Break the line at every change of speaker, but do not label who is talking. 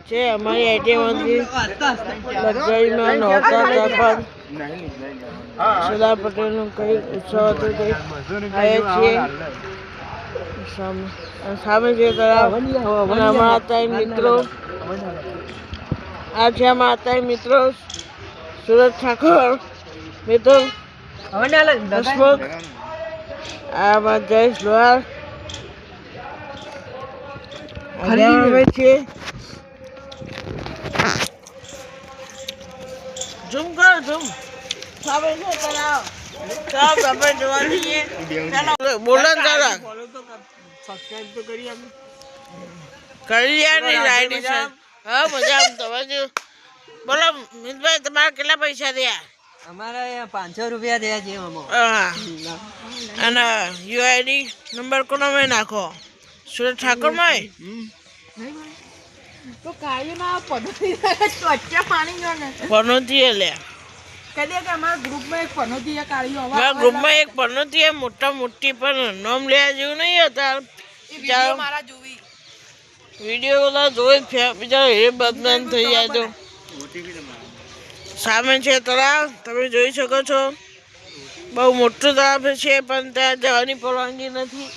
છે અમારી આઈટીમાંથી લક્ઝરીમાં નહોતા પણ સરદાર પટેલનું કંઈ ઉત્સવ હતું કંઈ આવ્યા છીએ સામે જે તળાવ અને અમારા ત્રણ મિત્રો આ છે અમારા ત્રણ મિત્રો સુરજ ઠાકોર મિતુલ હસમુખ આ જયેશ લોહાર અમે છીએ ઝૂમ કરો ઝૂમ સામે છે તળાવ તળાવ આપણે જોવા જઈએ બોલો દાદા સબસ્ક્રાઇબ તો કરી આપો કરી યાર લાઈટ છે હા મજા આમ તમારે બોલો મિતભાઈ તમારા કેટલા પૈસા થયા
અમારે 500 રૂપિયા થયા છે
અને યુઆઈડી નંબર કોનો મેં નાખો સુરજ ઠાકોર માં
તો કાઈ ના પનોતી ચોચ્ચા પાણી જો ને
પનોતી લે
કદે કે અમારા ગ્રુપમાં એક પનોતી કાળીઓ
અમારા ગ્રુપમાં એક પનોતી મોટા મોટી પણ નામ લેવા જેવું નહીં હતા
વિડિયો મારા જોવી
વિડિયો બધા જોઈ બીજા એ બદનામ થઈ જાય તો સામે છે તળાવ તમે જોઈ શકો છો બહુ મોટું તળાવ છે પણ ત્યાં જવાની પરવાનગી નથી